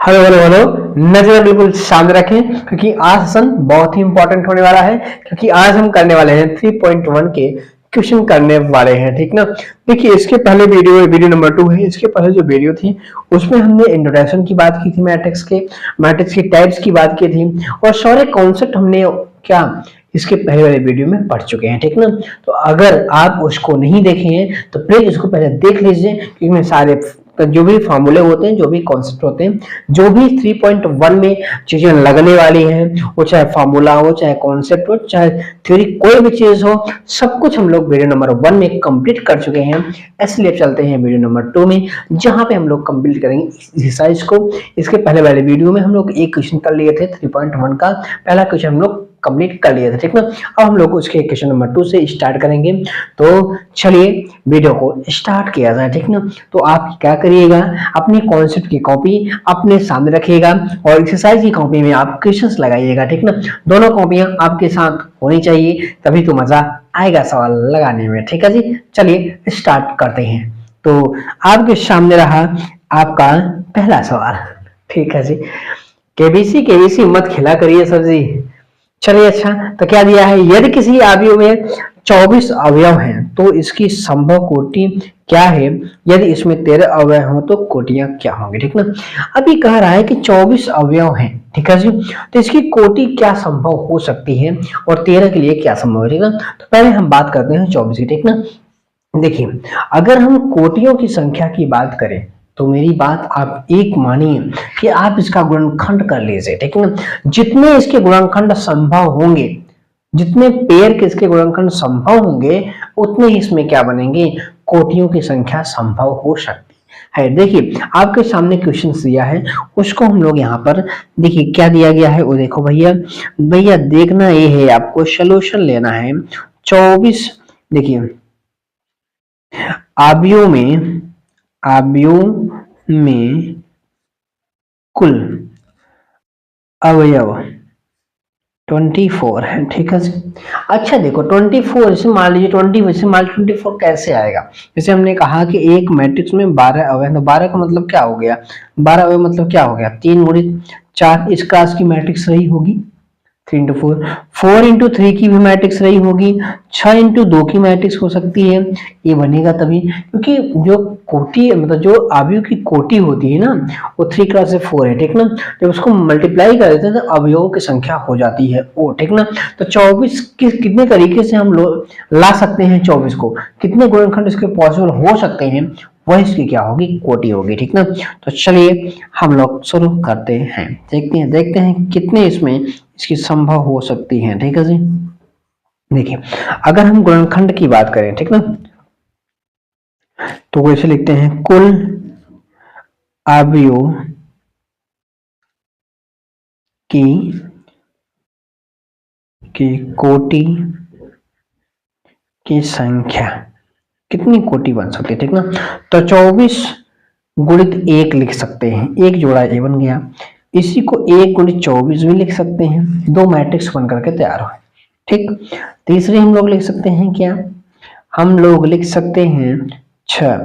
Hello hello hello, नजर बिल्कुल सामने रखें क्योंकि आज सेशन बहुत ही इंपॉर्टेंट होने वाला है। क्योंकि आज हम करने वाले हैं 3.1 के क्वेश्चन करने वाले हैं, ठीक ना। देखिए, इसके पहले वीडियो नंबर 2 है। इसके पहले जो वीडियो थी उसमें हमने इंट्रोडक्शन की बात की थी, मैट्रिक्स की टाइप्स की बात की थी और सारे कॉन्सेप्ट हमने क्या इसके पहले वाले वीडियो में पढ़ चुके हैं, ठीक ना। तो अगर आप उसको नहीं देखे हैं तो प्लीज उसको पहले देख लीजिए, क्योंकि मैं सारे जो भी फॉर्मूले होते हैं, जो भी कॉन्सेप्ट होते हैं, जो भी 3.1 में चीजें लगने वाली हैं, वो चाहे फॉर्मूला हो, चाहे कॉन्सेप्ट हो, चाहे थ्योरी, कोई भी चीज हो, सब कुछ हम लोग वीडियो नंबर 1 में कंप्लीट कर चुके हैं। इसलिए चलते हैं वीडियो नंबर 2 में, जहां पे हम लोग कंप्लीट करेंगे एक्सरसाइज को। इसके पहले वाले वीडियो में हम लोग एक क्वेश्चन कर लिए थे, 3.1 का पहला क्वेश्चन हम लोग कंप्लीट कर लिया था, ठीक ना। अब हम लोग उसके क्वेश्चन नंबर 2 से स्टार्ट करेंगे। तो चलिए वीडियो को स्टार्ट किया जाए, ठीक ना। तो आप क्या करिएगा, अपने कॉन्सेप्ट की कॉपी अपने सामने रखिएगा और एक्सरसाइज की कॉपी में आप क्वेश्चंस लगाइएगा, ठीक ना। दोनों कॉपियां आपके साथ होनी चाहिए, तभी तो मजा आएगा सवाल लगाने में, ठीक है जी। चलिए स्टार्ट करते हैं। तो आपके सामने रहा आपका पहला सवाल, ठीक है जी। केबीसी केबीसी मत खिला करिए सर जी। चलिए, अच्छा, तो क्या दिया है, यदि किसी अवयव में 24 अवयव हैं तो इसकी संभव कोटि क्या है, यदि इसमें 13 अवयव हो तो कोटियां क्या होंगी, ठीक ना। अभी कह रहा है कि 24 अवयव हैं, ठीक है जी, तो इसकी कोटि क्या संभव हो सकती है और 13 के लिए क्या संभव है, ठीक ना। तो पहले हम बात करते हैं 24 की, ठीक ना। देखिए, अगर हम कोटियों की संख्या की बात करें तो मेरी बात आप एक मानिए कि आप इसका गुणनखंड कर लीजिए, ठीक है ना। जितने इसके गुणनखंड संभव होंगे, जितने पेयर के इसके गुणनखंड संभव होंगे, उतने ही इसमें क्या बनेंगे, कोटियों की संख्या संभव हो सकती है। देखिए, आपके सामने क्वेश्चन दिया है, उसको हम लोग यहाँ पर देखिए क्या दिया गया है वो देखो भैया। भैया देखना ये है, आपको सोल्यूशन लेना है। 24, देखिए, आबियों में कुल अवयव 24 है, ठीक है जी। अच्छा देखो, 24 से मान लीजिए 20 से मान लीजिए 24 कैसे आएगा। जैसे हमने कहा कि एक मैट्रिक्स में 12 अवयव, तो 12 का मतलब क्या हो गया, 12 अवयव मतलब क्या हो गया, 3 गुणित 4, इस क्लास की मैट्रिक्स रही होगी 3 इंटू 4, 4 इंटू 3 की भी मैट्रिक्स रही होगी, 6 इंटू 2 की मैट्रिक्स हो सकती है। ये बनेगा तभी, क्योंकि जो कोटि मतलब जो अवयव की कोटि होती है ना, वो 3 क्रॉस से 4 है, ठीक ना। जब उसको मल्टीप्लाई कर देते हैं तो अवयवों की संख्या हो जाती है वो, ठीक ना। तो 24 कितने तरीके से हम ला सकते हैं, 24 को कितने गुणनखंड इसके पॉसिबल हो सकते हैं, वह इसकी क्या होगी, कोटि होगी, ठीक ना। तो चलिए हम लोग शुरू करते हैं, देखते हैं कितने इसमें इसकी संभव हो सकती है, ठीक है जी। देखिए, अगर हम गुणनखंड की बात करें, ठीक ना, तो कैसे लिखते हैं, कुल अवयवों की कोटि की संख्या, कितनी कोटि बन सकती है, ठीक ना। तो 24 गुणित 1 लिख सकते हैं, एक जोड़ा ए बन गया। इसी को 1 गुणित 24 भी लिख सकते हैं, दो मैट्रिक्स बन करके तैयार हो, ठीक। तीसरी हम लोग लिख सकते हैं क्या, हम लोग लिख सकते हैं 6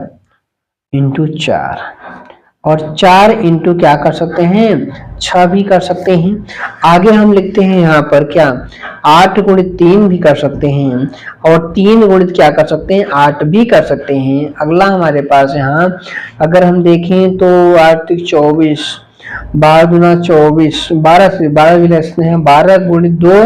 इंटू 4, और 4 इंटू क्या कर सकते हैं, 6 भी कर सकते हैं। आगे हम लिखते हैं यहाँ पर क्या, 8 गुणित 3 भी कर सकते हैं, और 3 गुणित क्या कर सकते हैं, 8 भी कर सकते हैं। अगला हमारे पास यहाँ अगर हम देखें तो 8 24, 12 दूना 24, 12 से 12 भी ले सकते हैं, 12 गुणित 2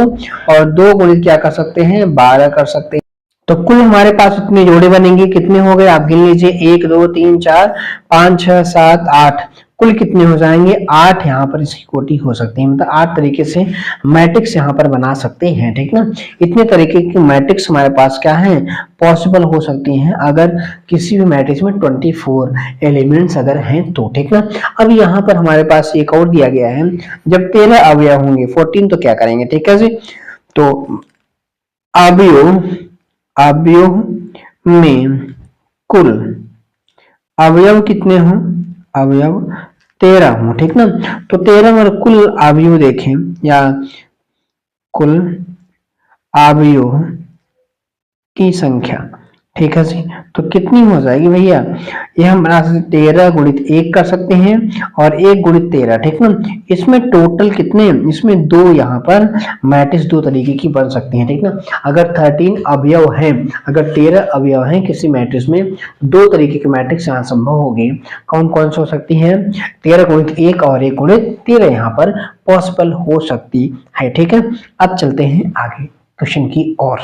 और 2 गुणित क्या कर सकते हैं, 12 कर सकते हैं। तो कुल हमारे पास इतने जोड़े बनेंगे, कितने हो गए आप गिन लीजिए, 1 2 3 4 5 6 7 8, कुल कितने हो जाएंगे, 8 यहाँ पर इसकी कोटि हो सकती है। मतलब 8 तरीके से मैट्रिक्स यहाँ पर बना सकते हैं, ठीक ना। इतने तरीके की मैट्रिक्स हमारे पास क्या है, पॉसिबल हो सकती हैं, अगर किसी भी मैट्रिक्स में 24 एलिमेंट्स अगर हैं तो, ठीक ना। अब यहाँ पर हमारे पास एक और दिया गया है, जब 13 अवयव होंगे 14, तो क्या करेंगे, ठीक है जी। तो अवयव में कुल अवयव कितने हों, अवयव 13 हों, ठीक ना। तो 13 में कुल अवयव देखें, या कुल अवयव की संख्या ठीक है जी। तो कितनी हो जाएगी भैया, ये हम बना सकते 13 गुणित 1 कर सकते हैं और 1 गुणित 13, ठीक ना। इसमें टोटल कितने, इसमें दो यहाँ पर मैट्रिक्स दो तरीके की बन सकती हैं, ठीक ना। अगर 13 अवयव हैं, अगर 13 अवयव हैं किसी मैट्रिक्स में, दो तरीके के मैट्रिक्स यहाँ संभव होगी। कौन कौन से हो सकती है, 13 गुणित 1 और 1 गुणित 13 यहाँ पर पॉसिबल हो सकती है, ठीक है। अब चलते हैं आगे क्वेश्चन की ओर,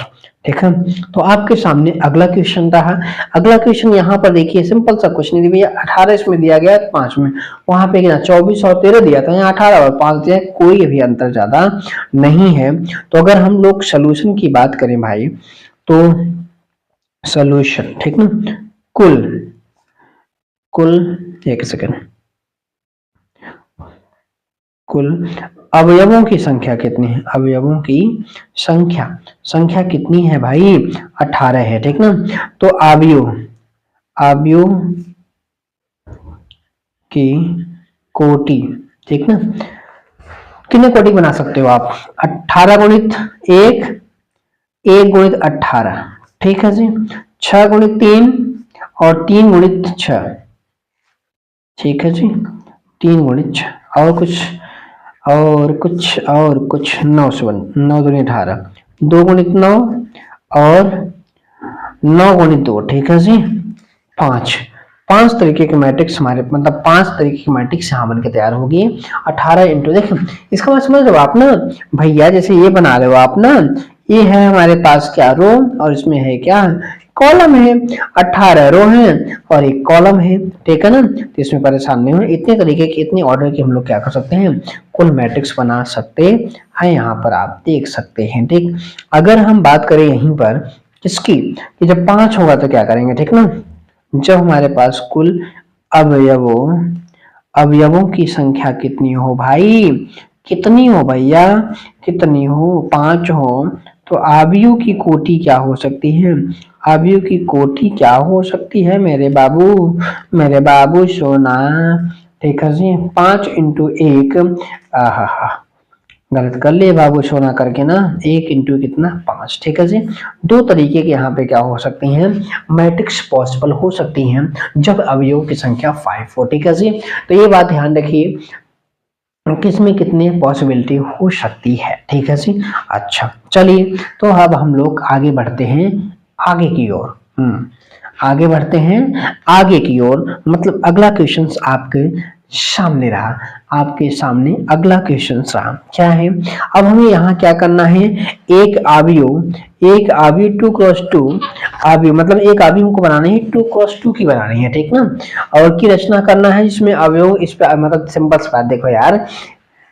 ठीक है। तो आपके सामने अगला क्वेश्चन रहा। अगला क्वेश्चन यहाँ पर देखिए, सिंपल सा क्वेश्चन है भैया, 18 इसमें दिया गया 5 में, वहां पे क्या 24 और 13 दिया था, यहाँ 18 और 5 दिया, कोई भी अंतर ज्यादा नहीं है। तो अगर हम लोग सोल्यूशन की बात करें भाई, तो सोल्यूशन, ठीक ना, कुल कुल एक सेकेंड, कुल अवयवों की संख्या कितनी है, अवयवों की संख्या कितनी है भाई, 18 है, ठीक ना। तो अवयव की कोटि, ठीक ना, कितने कोटि बना सकते हो आप, 18 गुणित 1, 1 गुणित 18, ठीक है जी, 6 गुणित 3 और 3 गुणित 6, ठीक है जी, 3 गुणित 6 और कुछ 9 से 9 दूनी 18, 2 गुणित 9 और 9 गुणित 2, ठीक है जी, 5 तरीके के मैट्रिक्स हमारे, मतलब 5 तरीके की मैट्रिक्स यहाँ बन के तैयार होगी। 18 इंटू, देखिए इसका मतलब समझ लो आप ना भैया, जैसे ये बना रहे हो आप ना, ये है हमारे पास क्या रो, और इसमें है क्या कॉलम है, 18 रो है और एक कॉलम है, ठीक है ना। तो इसमें परेशान नहीं हो, इतने तरीके के, इतने ऑर्डर के हम लोग क्या कर सकते हैं, कुल मैट्रिक्स बना सकते हैं, यहाँ पर आप देख सकते हैं, ठीक। अगर हम बात करें यहीं पर किसकी, कि जब 5 होगा तो क्या करेंगे, ठीक ना, जब हमारे पास कुल अवयवों की संख्या कितनी हो भाई, कितनी हो भैया, कितनी हो, 5 हो, तो अवयव की कोटि क्या हो सकती है, अवयव की कोटि क्या हो सकती है मेरे बाबू सोना, ठीक है जी, 5 इंटू 1, गलत कर लिए बाबू सोना करके ना, 1 इंटू कितना 5, ठीक है जी। दो तरीके के यहाँ पे क्या हो सकती हैं, मैट्रिक्स पॉसिबल हो सकती हैं जब अवयवों की संख्या 5 हो, ठीक है जी। तो ये बात ध्यान रखिए, किसमें कितनी पॉसिबिलिटी हो सकती है, ठीक है जी। अच्छा चलिए, तो अब हम लोग आगे बढ़ते हैं आगे की ओर, आगे बढ़ते हैं आगे की ओर, मतलब अगला क्वेश्चन आपके सामने रहा, आपके सामने अगला क्वेश्चन रहा, क्या है, अब हमें यहाँ क्या करना है, एक अवयव 2 क्रॉस 2 अवयव, मतलब एक अवयव हमको बनाना है 2 क्रॉस 2 की बनानी है, ठीक ना, और की रचना करना है, जिसमें अवयव इस पे, मतलब सिंपल सी बात, देखो यार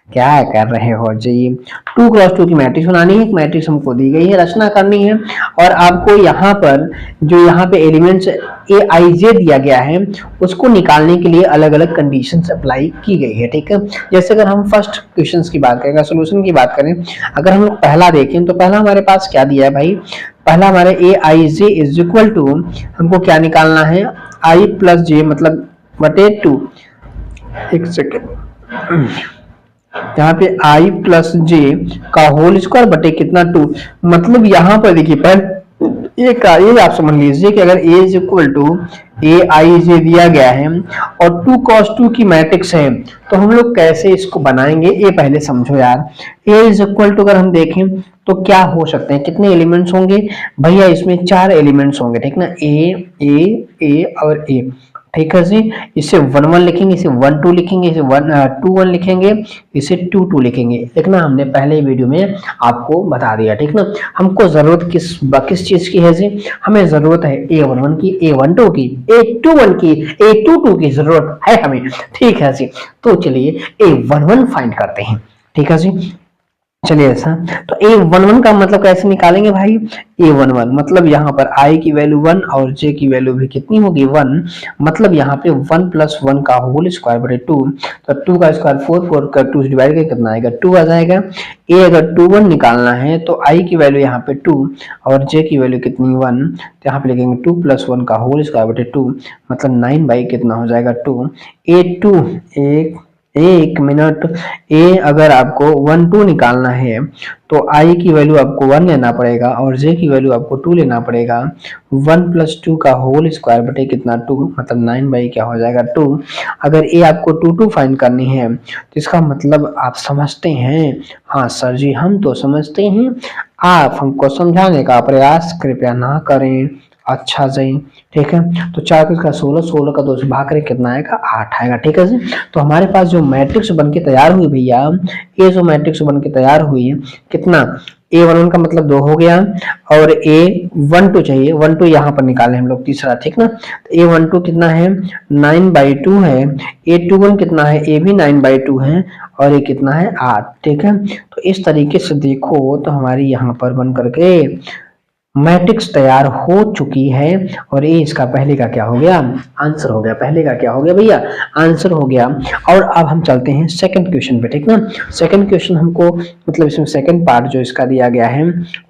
क्या कर रहे हो जी, 2 क्रॉस 2 की मैट्रिक्स बनानी है, एक मैट्रिक्स हमको दी गई है, रचना करनी है, और आपको यहाँ पर जो यहाँ पे एलिमेंट्स AIJ दिया गया है, उसको निकालने के लिए अलग अलग कंडीशंस अप्लाई की गई है, ठीक है। जैसे अगर हम फर्स्ट क्वेश्चन की बात करें, सोल्यूशन की बात करें, अगर हम पहला देखें, तो पहला हमारे पास क्या दिया है भाई, पहला हमारे AIJ इज इक्वल टू, हमको क्या निकालना है, I प्लस जे, मतलब बटे 2, एक सेकेंड, यहाँ पे I प्लस जे का होल स्क्वायर बटे कितना 2, मतलब यहाँ पर देखिए पहले ये आप समझ लीजिए कि अगर A is equal to AIJ दिया गया है और 2 cos 2 की मैट्रिक्स है, तो हम लोग कैसे इसको बनाएंगे, ये पहले समझो यार। A इज इक्वल टू अगर हम देखें तो क्या हो सकते हैं, कितने एलिमेंट्स होंगे भैया, इसमें 4 एलिमेंट्स होंगे, ठीक ना, A और A, ठीक है जी। इसे 1 1 लिखेंगे, इसे 1 2 लिखेंगे, इसे 2 1 लिखेंगे, इसे 2 2 लिखेंगे, एक ना हमने पहले वीडियो में आपको बता दिया, ठीक ना। हमको जरूरत किस चीज की है जी, हमें जरूरत है A11 की, A12 की, A21 की, A22 की जरूरत है हमें, ठीक है जी। तो चलिए A11 फाइंड करते हैं, ठीक है जी। चलिए ऐसा, तो A11 का मतलब कैसे निकालेंगे भाई, A11 मतलब यहाँ पर I की वैल्यू 1 और J की वैल्यू भी कितनी होगी 1, मतलब यहाँ पे 1 प्लस 1 का होल स्क्वायर बटे 2, तो 2 का स्क्वायर 4 का 2 से डिवाइड करके कितना आएगा 2 आ जाएगा। A अगर 2 1 निकालना है तो I की वैल्यू यहाँ पे 2 और J की वैल्यू कितनी 1, तो यहाँ पे लिखेंगे 2 प्लस 1 का होल स्क्वायर बटे 2, मतलब 9 बाई कितना हो जाएगा 2। A2 एक मिनट, A अगर आपको 1 2 निकालना है तो i की वैल्यू आपको 1 लेना पड़ेगा और j की वैल्यू आपको 2 लेना पड़ेगा। 1 + 2 का होल स्क्वायर बटे कितना 2, मतलब 9 क्या हो जाएगा 2। अगर a आपको 2 फाइंड करनी है तो इसका मतलब आप समझते हैं? हाँ सर जी हम तो समझते हैं, आप हमको समझाने का प्रयास कृपया ना करें। अच्छा जी ठीक है, तो 4 का 16, 16 का 2 से भाग करें कितना आएगा 8 आएगा। ठीक है जी, तो हमारे पास जो मैट्रिक्स बन के तैयार हुई भैया, ये जो मैट्रिक्स बन के तैयार हुई कितना A11 का मतलब 2 हो गया और A12 चाहिए, 12 यहाँ पर निकाले हम लोग तीसरा। ठीक ना, तो A12 कितना है 9/2 है, A21 कितना है, A भी 9/2 है और ये कितना है 8। ठीक है, तो इस तरीके से देखो तो हमारी यहाँ पर बन करके मैट्रिक्स तैयार हो चुकी है और ये इसका पहले का क्या हो गया आंसर हो गया। पहले का क्या हो गया भैया आंसर हो गया। और अब हम चलते हैं सेकंड क्वेश्चन पे। ठीक ना, सेकंड क्वेश्चन हमको मतलब इसमें सेकंड पार्ट जो इसका दिया गया है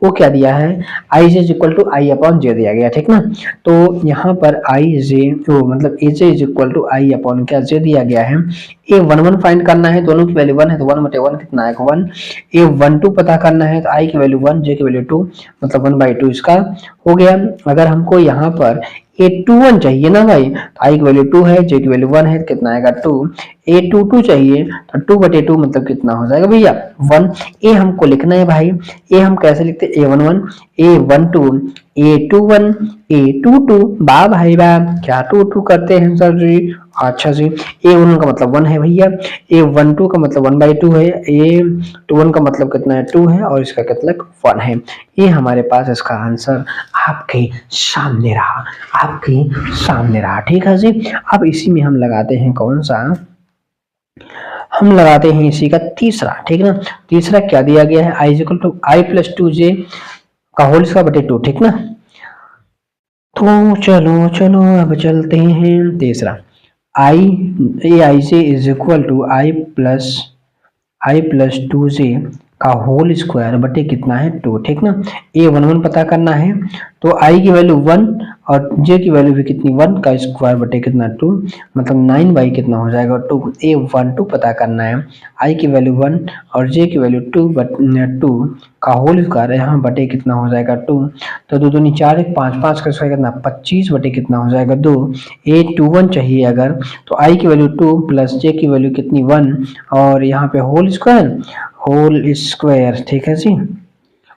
वो क्या दिया है, आई J equal to I upon जे दिया गया। ठीक ना, तो यहाँ पर आई जे मतलब ए J equal to I upon क्या जे दिया गया है। A11 फाइंड करना है, दोनों की वैल्यू 1 है तो 1/1 कितना आएगा 1। A12 पता करना है तो i की वैल्यू 1, j की वैल्यू 2, मतलब 1/2 इसका हो गया। अगर हमको यहाँ पर A21 चाहिए ना भाई, तो i की वैल्यू 2 है, j की वैल्यू 1 है, कितना आएगा 2। A22 चाहिए तो 2/2 मतलब कितना हो जाएगा भैया 1। a हमको लिखना है भाई, a हम कैसे लिखते हैं A11, A12, A21, A22, बा भाई बा क्या 2 करते हैं सर जी। अच्छा जी, A11 का मतलब 1 है भैया, A12 का मतलब 1/2 है, A21 का मतलब कितना है 2 है और इसका मतलब 1 है। ये हमारे पास इसका आंसर आपके सामने रहा, आपके सामने रहा। ठीक है जी, अब इसी में हम लगाते हैं कौन सा, हम लगाते हैं इसी का तीसरा। ठीक ना, तीसरा क्या दिया गया है, i = i + 2j का होल स्क्वायर बटे 2। ठीक ना, तो चलो चलो अब चलते हैं तीसरा, aij is equal to i + 2j का होल स्क्वायर बटे कितना है 2। ठीक ना, A11 पता करना है तो i की वैल्यू 1 और j की वैल्यू भी कितनी 1 का स्क्वायर बटे कितना 2, मतलब 9 कितना हो जाएगा 2। A12 पता करना है, i की वैल्यू 1 और j की वैल्यू 2 का होल स्क्वायर यहाँ बटे कितना हो जाएगा 2, तो 2 दूनी 4, 5, 5 का स्क्वायर कितना 25 बटे कितना हो जाएगा 2। A21 चाहिए अगर तो i की वैल्यू 2 प्लस j की वैल्यू कितनी 1 और यहाँ पे होल स्क्वायर। ठीक है जी,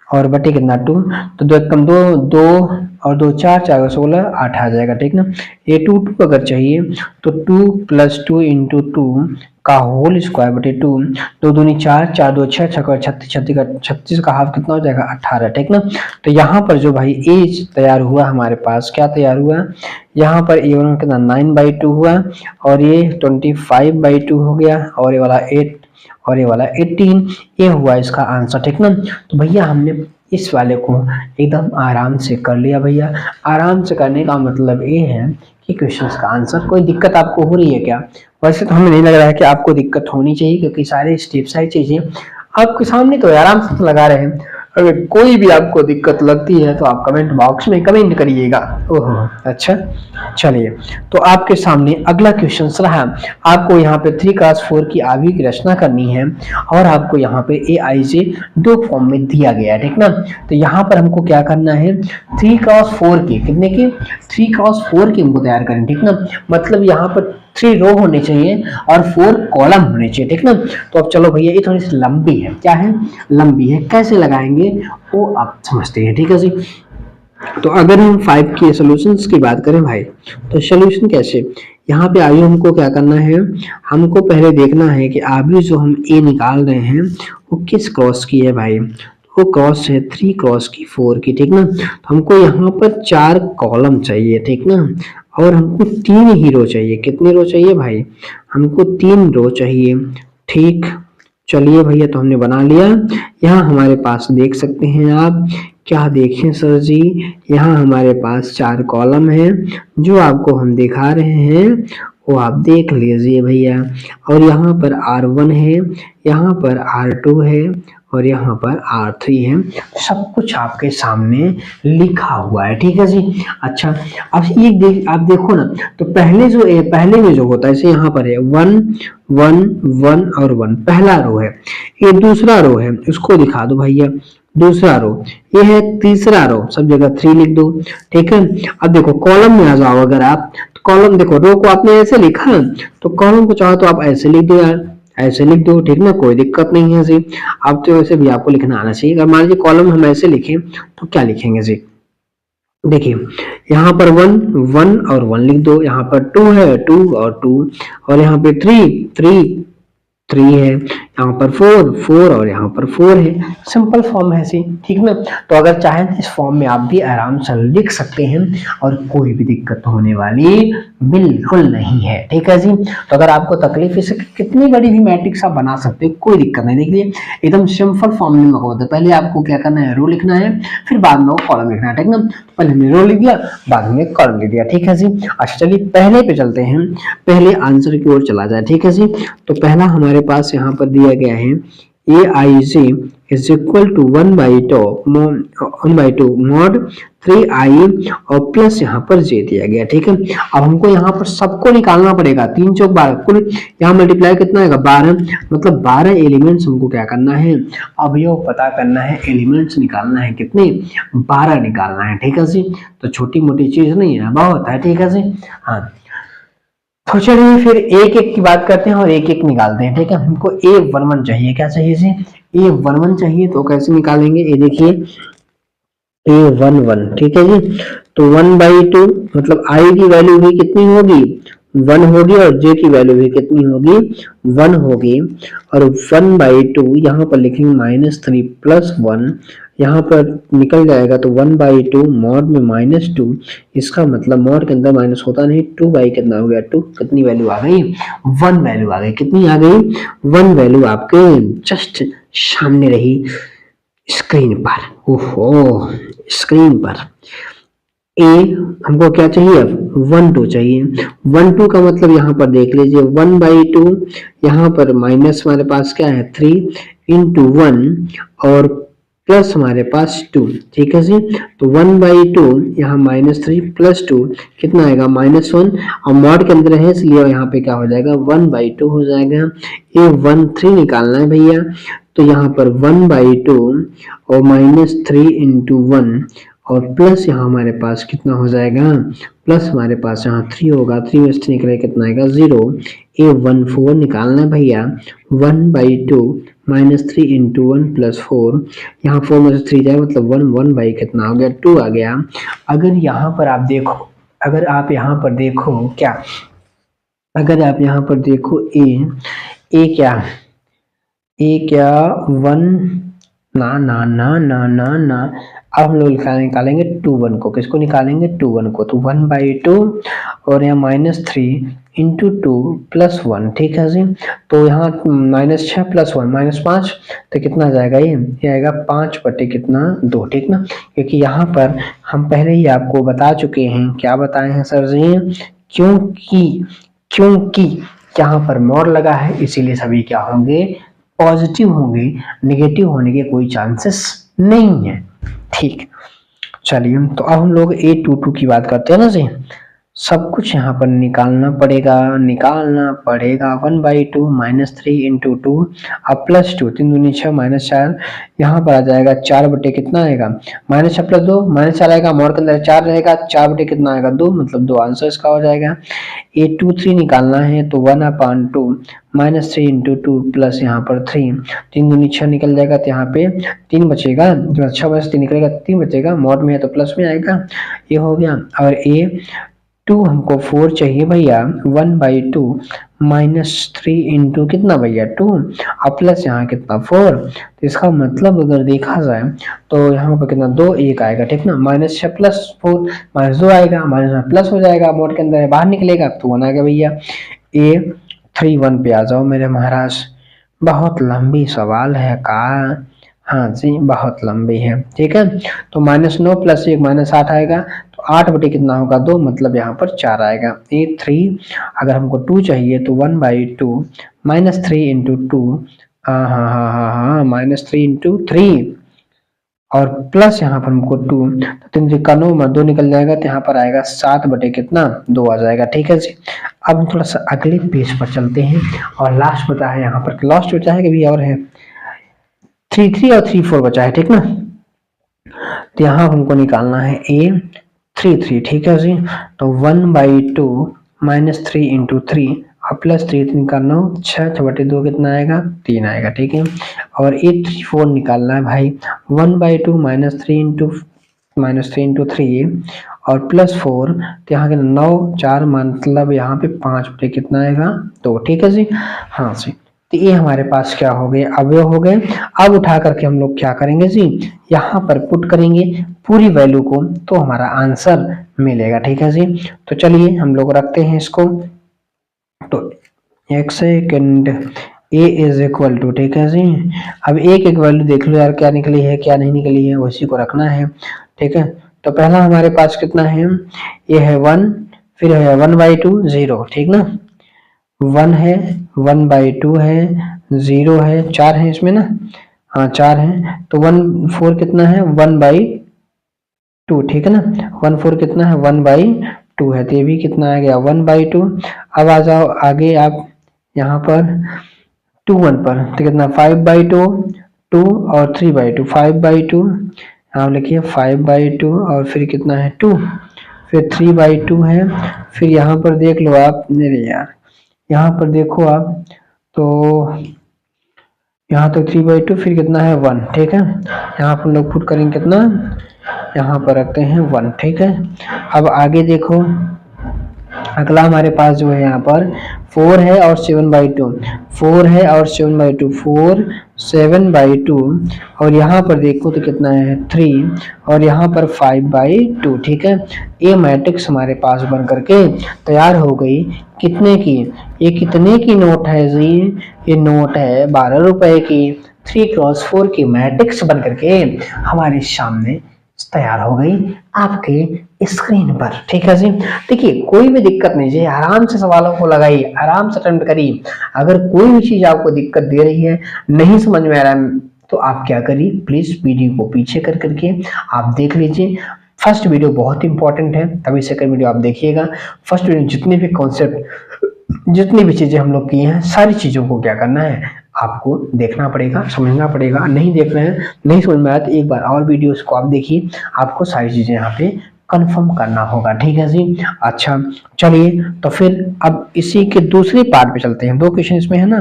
और बटे कितना 2, तो 2 कम 2, 2 और 2 4, 4 का 16, 8 आ जाएगा। ठीक ना, A22 अगर चाहिए तो 2 + 2 × 2 का होल स्क्वायर बटे 2, 2 दूनी 4, 4 2 6, 6 36, 36 का हाफ कितना हो जाएगा 18। ठीक ना, तो यहाँ पर जो भाई एज तैयार हुआ हमारे पास, क्या तैयार हुआ यहाँ पर A1 कितना 9/2 हुआ और ये 25/2 हो गया और ये वाला 8 और ये वाला 18, ये हुआ इसका आंसर। ठीक ना, तो भैया हमने इस वाले को एकदम आराम से कर लिया भैया। आराम से करने का मतलब ये है कि क्वेश्चंस का आंसर, कोई दिक्कत आपको हो रही है क्या? वैसे तो हमें नहीं लग रहा है कि आपको दिक्कत होनी चाहिए क्योंकि सारे स्टेप सारी चीजें आपके सामने तो आराम से लगा रहे हैं। अगर कोई भी आपको दिक्कत लगती है तो आप कमेंट बॉक्स में कमेंट करिएगा। ओहो अच्छा, चलिए तो आपके सामने अगला क्वेश्चन रहा। आपको यहाँ पे 3x4 की आवी की रचना करनी है और आपको यहाँ पे aij 2 फॉर्म में दिया गया है। ठीक ना, तो यहाँ पर हमको क्या करना है 3x4 की कितने की 3x4 की हमको तैयार करनी। ठीक ना, मतलब यहाँ पर 3 रो होने चाहिए और 4 कॉलम होने चाहिए। ठीक ना, तो अब चलो भैया ये थोड़ी सी लंबी है, क्या है लंबी है, कैसे लगाएंगे वो आप समझते हैं। ठीक है जी, तो अगर हम 5 के सॉल्यूशंस की बात करें भाई तो सॉल्यूशन कैसे, यहाँ पे आइए हमको क्या करना है, हमको पहले देखना है कि आवी जो हम ए निकाल रहे हैं वो किस क्रॉस की है भाई, वो क्रॉस है 3 क्रॉस की 4 की। ठीक ना, तो हमको यहाँ पर 4 कॉलम चाहिए। ठीक ना, और हमको 3 ही रो चाहिए। कितनी रो चाहिए भाई, हमको 3 रो चाहिए। ठीक, चलिए भैया तो हमने बना लिया। यहाँ हमारे पास देख सकते हैं आप, क्या देखें सर जी, यहाँ हमारे पास 4 कॉलम है जो आपको हम दिखा रहे हैं वो आप देख लीजिए भैया। और यहाँ पर R1 है, यहाँ पर R2 है और यहाँ पर R3 है, सब कुछ आपके सामने लिखा हुआ है, ठीक है जी। अच्छा, अब ये आप देखो ना, तो पहले में जो होता है, जैसे यहाँ पर है 1 1 1 और 1, पहला रो है। ये दूसरा रो है, उसको दिखा दो भैया, दूसरा रो। ये है तीसरा रो, सब जगह 3 लिख दो, ठीक है। अब देखो कॉलम में आ जाओ, अगर आप तो कॉलम देखो, रो को आपने ऐसे लिखा, तो कॉलम को चाहो तो आप ऐसे लिख दो यार, ऐसे लिख दो, ठीक ना, कोई दिक्कत नहीं है जी। अब तो वैसे भी आपको लिखना आना चाहिए। अगर मान लीजिए कॉलम हम ऐसे लिखें तो क्या लिखेंगे जी, देखिए यहाँ पर 1 1 और 1 लिख दो, यहाँ पर 2 है 2 और 2, और यहाँ पे 3 3 है, यहाँ पर 4 4 और यहाँ पर 4 है। सिंपल फॉर्म है सी, ठीक ना। तो अगर चाहें तो इस फॉर्म में आप भी आराम से लिख सकते हैं और कोई भी दिक्कत होने वाली बिल्कुल नहीं है, ठीक है जी। तो अगर आपको तकलीफ है, कितनी बड़ी भी मैट्रिक्स आप बना सकते हो, कोई दिक्कत नहीं। देखिए एकदम सिंपल फॉर्म में होता है, पहले आपको क्या करना है, रो लिखना है, फिर बाद में कॉलम लिखना है, ठीक ना। पहले हमने रो लिख दिया, बाद में कॉलम लिख दिया, ठीक है जी। अच्छा चलिए पहले पे चलते हैं, पहले आंसर की ओर चला जाए, ठीक है जी। तो पहला हमारे पास यहाँ पर दिया गया है AIJ is equal to 1/2 mod 3I और प्लस यहाँ पर J दिया गया, ठीक है। अब हमको यहाँ पर सबको निकालना पड़ेगा, 3 चौक 12, कुल यहाँ मल्टीप्लाई कितना आएगा 12, मतलब 12 एलिमेंट्स हमको क्या करना है, अवयव पता करना है, एलिमेंट्स निकालना है, कितने 12 निकालना है, ठीक है जी। तो छोटी मोटी चीज नहीं है, बहुत है, ठीक है जी। हाँ तो चलिए फिर एक एक की बात करते हैं और एक एक निकालते हैं, ठीक है। हमको A11 चाहिए, क्या चाहिए जी, A11 चाहिए। तो कैसे निकालेंगे, ये देखिए A11, ठीक है जी। तो 1/2 मतलब I की वैल्यू भी कितनी होगी, 1 होगी, और J की वैल्यू भी कितनी होगी, 1 होगी। और 1/2 यहाँ पर लिखेंगे -3 प्लस 1, यहाँ पर निकल जाएगा, तो 1/2 मॉड में -2, इसका मतलब मॉड के अंदर माइनस होता नहीं, 2 कितना हो गया 2, कितनी वैल्यू आ गई, 1 वैल्यू आ गई, कितनी आ गई, 1 वैल्यू आपके जस्ट सामने रही स्क्रीन पर। ओहो, स्क्रीन पर ए हमको क्या चाहिए, 1 2 चाहिए। 1 2 का मतलब यहाँ पर देख लीजिए 1/2, यहाँ पर माइनस हमारे पास क्या है 3 इंटू 1 और प्लस हमारे पास 2, ठीक है जी। तो 1/2 यहाँ -3 प्लस 2 कितना आएगा -1, और मॉड के अंदर है इसलिए यहाँ पे क्या हो जाएगा 1/2 हो जाएगा। ये 1 3 निकालना है भैया, तो यहाँ पर 1/2 और -3 इंटू 1 और प्लस यहाँ हमारे पास कितना हो जाएगा, प्लस हमारे पास यहाँ 3 होगा, 3 में से निकले कितना आएगा 0। A14 निकालना है भैया, 1/2 -3 इंटू 1 प्लस 4, यहाँ 4 में से 3 जाए मतलब 1 बाई कितना हो गया 2 आ गया। अगर यहाँ पर आप देखो, अगर आप यहाँ पर देखो क्या, अगर आप यहाँ पर देखो ए क्या 1 ना ना ना ना ना ना, अब हम लोग निकालेंगे 2 1 को, किसको निकालेंगे 2 1 को, तो 1/2 और यहाँ -3 इंटू 2 प्लस 1, ठीक है जी। तो यहाँ -6 प्लस 1 -5, तो कितना जाएगा, ये आएगा 5 बटे कितना 2, ठीक ना। क्योंकि यहाँ पर हम पहले ही आपको बता चुके हैं, क्या बताए हैं सर जी, क्योंकि यहाँ पर मॉड लगा है, इसीलिए सभी क्या होंगे, पॉजिटिव होंगे, नेगेटिव होने के कोई चांसेस नहीं है, ठीक। चलिए तो अब हम लोग A22 की बात करते हैं ना जी। सब कुछ यहाँ पर निकालना पड़ेगा 1/2 -3 इंटू 2 अब प्लस 2, 3 दूनी 6 -4, यहाँ पर आ जाएगा 4 बटे कितना आएगा -6 प्लस 2 -4 आएगा, मोड़ के अंदर 4 रहेगा, 4 बटे कितना आएगा 2, मतलब 2 आंसर इसका हो जाएगा। A23 निकालना है, तो 1/2 -3 इंटू 2 प्लस यहाँ पर 3, 3 दूनी 6 निकल जाएगा, तो यहाँ पे 3 बचेगा, 6 में से 3 निकलेगा 3 बचेगा, मोड में है तो प्लस में आएगा, ये हो गया। और A2 हमको 4 चाहिए भैया, 1/2 -3 इंटू कितना भैया 2 और प्लस यहाँ कितना 4, तो इसका मतलब अगर देखा जाए तो यहाँ पर कितना 2 1 आएगा, ठीक ना, -6 प्लस 4 -2 आएगा, प्लस हो जाएगा, मोड के अंदर बाहर निकलेगा तो 1 आ गया भैया। A31 पे आ जाओ मेरे महाराज, बहुत लंबी सवाल है का, हाँ जी बहुत लंबी है, ठीक है। तो -9 प्लस 1 -8 आएगा, तो 8 बटे कितना होगा 2, मतलब यहाँ पर 4 आएगा। A3 अगर हमको 2 चाहिए तो 1/2 -3 इंटू 2, हाँ -3 इंटू 3 और प्लस यहाँ पर हमको 2, तो 3 3 का 9 2 निकल जाएगा, तो यहाँ पर आएगा 7 बटे कितना 2 आ जाएगा, ठीक है जी। अब हम थोड़ा सा अगले पेज पर चलते हैं और लास्ट बचा है यहाँ पर, लास्ट बचा है कभी और है 3 और 3 बचा है, ठीक ना। तो यहाँ हमको निकालना है A3, ठीक है जी। तो 1/2 -3 इंटू 3 और प्लस 3 का 9, 6 बटे 2 कितना आएगा 3 आएगा, ठीक है। और A34 निकालना है भाई, 1/2 -3 इंटू 3 और प्लस 4, तो यहाँ के 9 4 मतलब यहाँ पे 5 बटे कितना आएगा 2, ठीक है जी। हाँ जी, तो ये हमारे पास क्या हो गए अवयव हो गए। अब उठा करके हम लोग क्या करेंगे जी, यहाँ पर पुट करेंगे पूरी वैल्यू को, तो हमारा आंसर मिलेगा, ठीक है जी। तो चलिए हम लोग रखते हैं इसको, तो एक second a is equal to, ठीक है जी। अब एक वैल्यू देख लो यार, क्या निकली है क्या नहीं निकली है, उसी को रखना है, ठीक है। तो पहला हमारे पास कितना है, ये है 1, फिर है 1/2 0, ठीक ना, 1 है 1/2 है 0 है 4 है इसमें ना, हाँ 4 है, तो 1/4 कितना है 1/2, ठीक है ना, 1/4 कितना है 1/2 है, तो ये भी कितना आ गया 1/2। अब आ जाओ आगे आप यहाँ पर 2 1 पर, तो कितना 5/2 2 और 3/2 5/2, यहाँ लिखिए 5/2 और फिर कितना है 2, फिर 3/2 है, फिर यहाँ पर देख लो आप, मेरे यार यहाँ पर देखो आप, तो यहाँ तो 3/2 फिर कितना है 1, ठीक है। यहाँ पर लोग पुट करेंगे कितना, यहाँ पर रखते हैं 1, ठीक है। अब आगे देखो अगला हमारे पास जो है यहाँ पर 4 है और 7/2, 4 है और 7/2 4 7/2, और यहाँ पर देखो तो कितना है 3 और यहाँ पर 5/2, ठीक है। ये मैट्रिक्स हमारे पास बन करके तैयार हो गई, कितने की, ये कितने की नोट है जी, ये नोट है 12 रुपए की, 3x4 की मैट्रिक्स बन करके हमारे सामने तैयार हो गई आपके स्क्रीन पर, ठीक है जी। देखिए कोई भी दिक्कत नहीं जी, आराम से सवालों को लगाइए, आराम से अटेम्प्ट करिए। अगर कोई भी चीज आपको दिक्कत दे रही है, नहीं समझ में आ रहा है, तो आप क्या करिए, प्लीज वीडियो को पीछे कर करके आप देख लीजिए। फर्स्ट वीडियो बहुत इंपॉर्टेंट है, तभी सेकंड वीडियो आप देखिएगा। फर्स्ट वीडियो जितने भी कॉन्सेप्ट, जितनी भी चीजें हम लोग किए हैं, सारी चीजों को क्या करना है, आपको देखना पड़ेगा, समझना पड़ेगा। नहीं देख रहे हैं, नहीं समझ में आया, तो एक बार और वीडियोस को आप देखिए, आपको सारी चीजें यहाँ पे कंफर्म करना होगा, ठीक है जी। अच्छा चलिए, तो फिर अब इसी के दूसरे पार्ट पे चलते हैं, 2 क्वेश्चन इसमें है ना।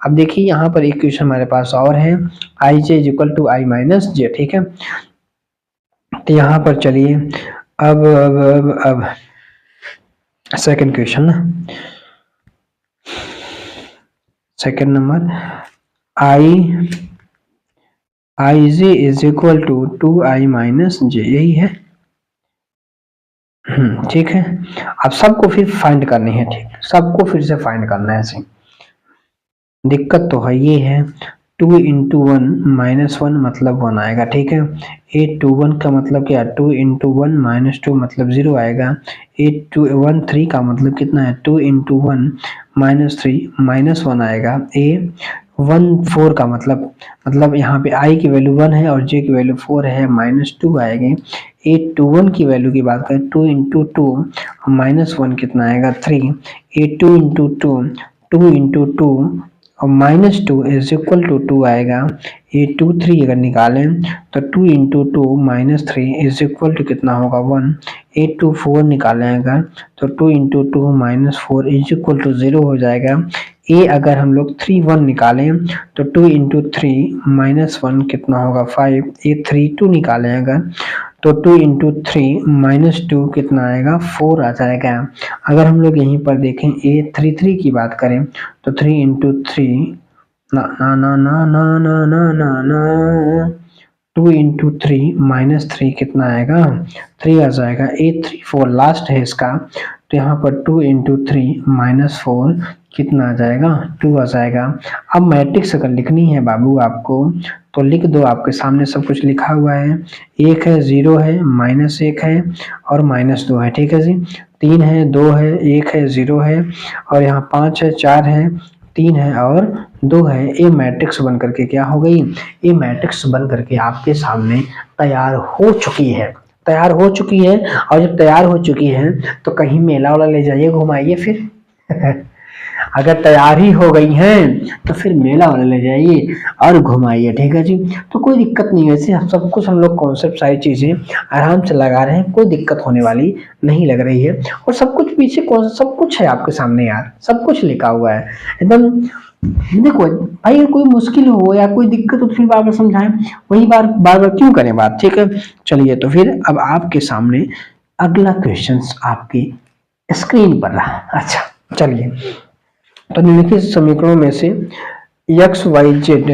अब देखिए यहाँ पर एक क्वेश्चन हमारे पास और है, i j equal to i minus J, ठीक है। तो यहाँ पर चलिए अब सेकंड क्वेश्चन ना, second number i j is equal to 2i minus J, यही है, ठीक है। अब सबको फिर फाइंड करनी है, ठीक, सबको फिर से फाइंड करना है ऐसे। दिक्कत तो है, ये है 2 इंटू 1 -1 मतलब 1 आएगा, ठीक है। 8 2 1 का मतलब क्या, 2 इंटू 1 -2 मतलब 0 आएगा। 8 2 1 3 का मतलब कितना है, 2 इंटू 1 -3 -1 आएगा। 1 4 का मतलब यहाँ पे i की वैल्यू 1 है और j की वैल्यू 4 है, -2 आएगी। 8 2 1 की वैल्यू की बात करें, 2 इंटू 2 -1 कितना आएगा 3। 8 2 इंटू 2 2 इंटू 2 और -2 इज इक्वल टू 2 आएगा। ये 2 3 अगर निकालें तो 2 इंटू 2 -3 इज इक्वल टू कितना होगा 1। 8 2 4 निकालें अगर, तो 2 इंटू 2 -4 इज इक्वल टू 0 हो जाएगा। ए अगर हम लोग 3 1 निकालें तो 2 इंटू 3 -1 कितना होगा 5। ए 3 2 निकालें अगर, तो 2 इंटू 3 -2 कितना आएगा 4 आ जाएगा। अगर हम लोग यहीं पर देखें ए 3 3 की बात करें, तो 3 इंटू 3 ना ना ना ना ना ना ना ना ना 2 इंटू 3 -3 कितना आएगा 3 आ जाएगा। 8 3 4 लास्ट है इसका, तो यहाँ पर 2 इंटू 3 -4 कितना आ जाएगा 2 आ जाएगा। अब मैट्रिक्स अगर लिखनी है बाबू आपको तो लिख दो, आपके सामने सब कुछ लिखा हुआ है। 1 है, 0 है, -1 है और -2 है, ठीक है जी। 3 है, 2 है, 1 है, 0 है और यहाँ 5 है, 4 है, 3 है और 2 है। ये मैट्रिक्स बन करके क्या हो गई, ये मैट्रिक्स बन करके आपके सामने तैयार हो चुकी है, तैयार हो चुकी है। और जब तैयार हो चुकी है तो कहीं मेला वाला ले जाइए, घुमाइए फिर अगर तैयार ही हो गई हैं तो फिर मेला वाला ले जाइए और घुमाइए, ठीक है जी। तो कोई दिक्कत नहीं है, वैसे सब कुछ हम लोग कॉन्सेप्ट सारी चीजें आराम से लगा रहे हैं, कोई दिक्कत होने वाली नहीं लग रही है। और सब कुछ पीछे सब कुछ है आपके सामने यार, सब कुछ लिखा हुआ है एकदम। देखो भाई, कोई मुश्किल हो या कोई दिक्कत हो तो फिर बार बार समझाएं, वही बार बार क्यों करें बात, ठीक है। चलिए तो फिर अब आपके सामने अगला क्वेश्चन आपकी स्क्रीन पर रहा। अच्छा चलिए, तो निम्नलिखित समीकरणों में से एक्स वाई जेड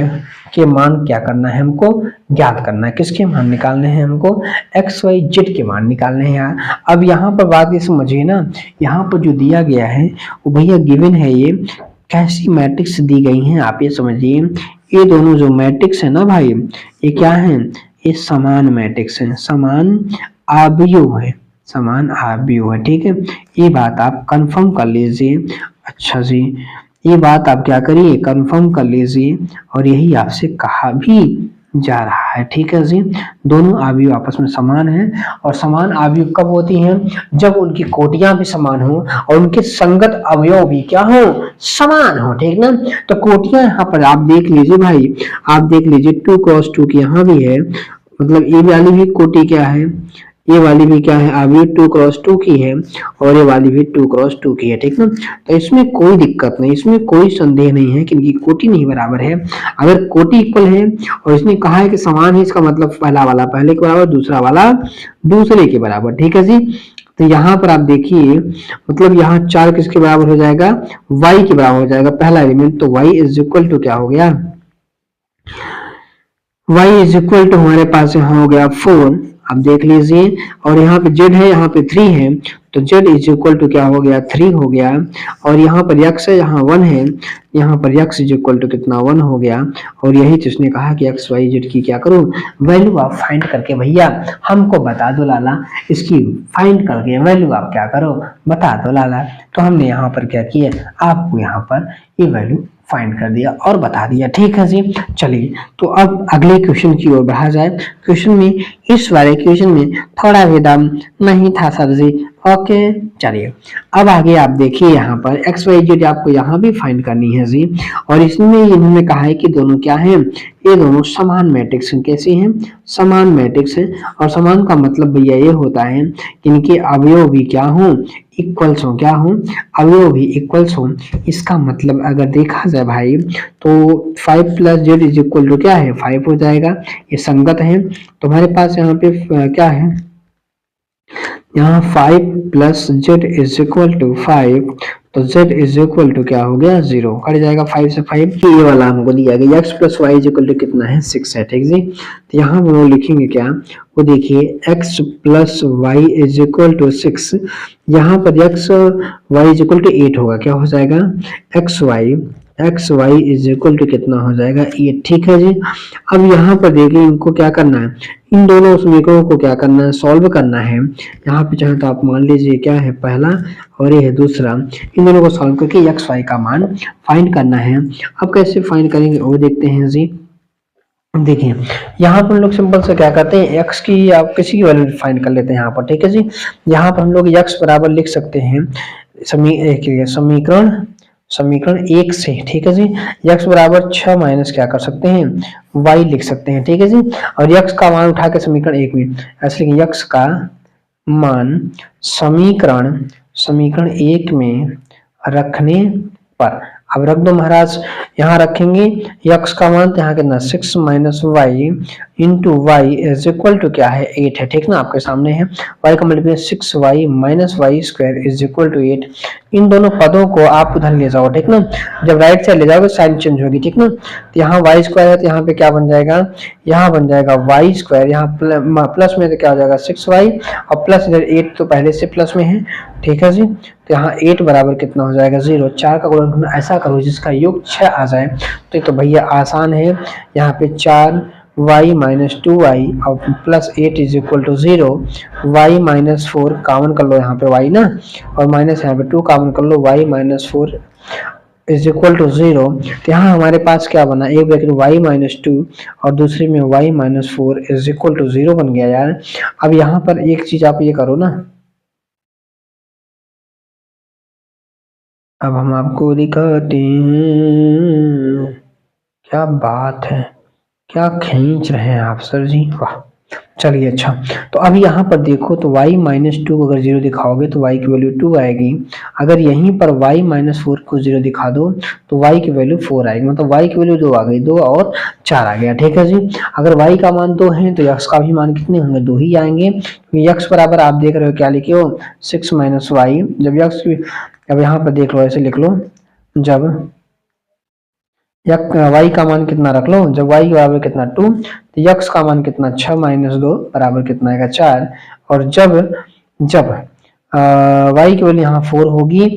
के मान क्या करना है, हमको ज्ञात करना है। किसके मान निकालने हैं, हमको एक्स वाई जेड के मान निकालने हैं यार। अब यहाँ पर बात ये समझिए ना, यहाँ पर जो दिया गया है वो भैया गिवन है, ये कैसी मैट्रिक्स दी गई हैं आप ये समझिए। ये दोनों जो मैट्रिक्स है ना भाई, ये क्या है, ये समान मैट्रिक्स है, समान आव्यूह है, समान आव्यूह है, ठीक है। ये बात आप कंफर्म कर लीजिए। अच्छा जी, ये बात आप क्या करिए, कंफर्म कर लीजिए और यही आपसे कहा भी जा रहा है, ठीक है जी। दोनों आव्यूह आपस में समान हैं और समान आव्यूह कब होती हैं, जब उनकी कोटियां भी समान हो और उनके संगत अवयव भी क्या हो, समान हो, ठीक ना। तो कोटियां यहाँ पर आप देख लीजिए भाई, आप देख लीजिए 2 क्रॉस 2 की यहाँ भी है, मतलब ये वाली भी कोटि क्या है, ये वाली भी क्या है, अभी 2 क्रॉस 2 की है और ये वाली भी 2 क्रॉस 2 की है, ठीक ना। तो इसमें कोई दिक्कत नहीं, इसमें कोई संदेह नहीं है कि इनकी कोटि नहीं बराबर है। अगर कोटि इक्वल है और इसने कहा है कि समान है, इसका मतलब पहला वाला पहले के बराबर, दूसरा वाला दूसरे के बराबर, ठीक है जी। तो यहाँ पर आप देखिए, मतलब यहाँ 4 किसके बराबर हो जाएगा, y के बराबर हो जाएगा पहला एलिमेंट। तो y इज इक्वल टू क्या हो गया, y इज इक्वल टू हमारे पास यहाँ हो गया 4, आप देख लीजिए। और यहाँ पे z है, यहाँ पे 3 है, तो z इज इक्वल टू क्या हो गया, 3 हो गया। और यहाँ पर x है, यहाँ 1 है, यहाँ पर x इज इक्वल टू कितना, 1 हो गया। और यही तो इसने कहा कि x y z की क्या करो, वैल्यू आप फाइंड करके भैया हमको बता दो लाला, इसकी फाइंड करके वैल्यू आप क्या करो, बता दो लाला। तो हमने यहाँ पर क्या किया, आपको यहाँ पर ये वैल्यू फाइंड कर दिया और बता दिया, ठीक है जी। चलिए तो अब अगले क्वेश्चन की ओर बढ़ा जाए। क्वेश्चन में, इस वाले क्वेश्चन में थोड़ा भी दम नहीं था सर जी, ओके। चलिए अब आगे आप देखिए, यहाँ पर एक्स वाई जेड आपको यहाँ भी फाइंड करनी है जी। और इसमें इन्होंने कहा है कि दोनों क्या हैं, ये दोनों समान मैट्रिक्स हैं। कैसे हैं, समान मैट्रिक्स है। और समान का मतलब भैया ये होता है कि इनके अवयव भी क्या हो, इक्वल्स हो, क्या हो, अवयव भी इक्वल्स हो। इसका मतलब अगर देखा जाए भाई तो 5 plus Z is equal to क्या है, 5 हो जाएगा, ये संगत है। तो हमारे पास यहाँ पे क्या है, यहाँ 5 plus Z is equal to 5, तो z इज इक्वल टू क्या हो गया, 0, कट जाएगा 5 से 5। ये वाला हमको दिया गया x plus Y is equal to कितना है, 6 है, ठीक जी। तो यहाँ हम लोग लिखेंगे क्या, वो देखिए x plus Y is equal to 6, यहाँ पर x Y is equal to 8 होगा, क्या हो जाएगा, X Y is equal to कितना हो जाएगा, 8, ठीक है जी। अब यहाँ पर देखिए इनको क्या करना है, इन दोनों समीकरणों को क्या करना है, सॉल्व करना है। यहाँ पे चाहे तो आप मान लीजिए क्या है पहला और ये है दूसरा, इन दोनों को सॉल्व करके एक्स वाई का मान फाइंड करना है। अब कैसे फाइंड करेंगे वो देखते हैं जी। देखिए यहाँ पर हम लोग सिंपल से क्या करते हैं, x की आप किसी की वैल्यू फाइंड कर लेते हैं यहाँ पर, ठीक है जी। यहाँ पर हम लोग x बराबर लिख सकते हैं समीकरण 1 से, ठीक है जी। x बराबर 6 माइनस क्या कर सकते हैं, y लिख सकते हैं, ठीक है जी। और x का मान उठा के समीकरण 1 में ऐसे लिखेंगे, x का मान समीकरण 1 में रखने पर, अब रख दो महाराज, यहाँ रखेंगे x का मान, यहाँ कितना 6 minus Y into Y is equal to क्या है 8 है, ठीक ना, आपके सामने है। y का multiplication 6y minus Y square is equal to 8। इन दोनों पदों को आप उधर ले जाओ, ठीक ना, जब राइट साइड ले जाओगे साइन चेंज होगी, ठीक ना। तो यहाँ वाई स्क्वायर है तो यहाँ पे क्या बन जाएगा, यहाँ बन जाएगा वाई स्क्वायर, यहाँ प्लस में तो क्या हो जाएगा 6y और प्लस इधर 8 तो पहले से प्लस में है, ठीक है जी। तो यहाँ 8 बराबर कितना हो जाएगा 0। 4 का गुणन ऐसा करो जिसका योग 6 आ जाए, तो ये तो भैया आसान है। यहाँ पे 4y माइनस 2y और plus 8 is equal to 0। y minus 4 common कर लो यहाँ पे y ना, और माइनस यहाँ पे 2 कॉमन कर लो, y minus 4 is equal to 0। तो यहाँ हमारे पास क्या बना, एक ब्रैकेट y माइनस 2 और दूसरे में y minus 4 is equal to 0 बन गया यार। अब यहाँ पर एक चीज आप ये करो ना, अब हम आपको दिखाते हैं। क्या बात है, क्या खींच रहे हैं आप सर जी, वाह। चलिए अच्छा, तो अब यहाँ पर देखो तो y माइनस 2 अगर 0 दिखाओगे तो y की वैल्यू 2 आएगी। अगर यहीं पर y माइनस 4 को 0 दिखा दो तो y की वैल्यू 4 आएगी, मतलब y की वैल्यू 2 आ गई, 2 और 4 आ गया, ठीक है जी। अगर y का मान 2 है तो x का भी मान कितने होंगे, 2 ही आएंगे। x बराबर आप देख रहे हो क्या लिखे हो 6 माइनस वाई। जब x की, अब यहाँ पर देख लो ऐसे लिख लो, जब y का मान कितना रख लो, जब y बराबर कितना 2 तो x का मान कितना 6 माइनस 2 बराबर कितना आएगा 4। और जब जब y की वैल्यू यहाँ 4 होगी,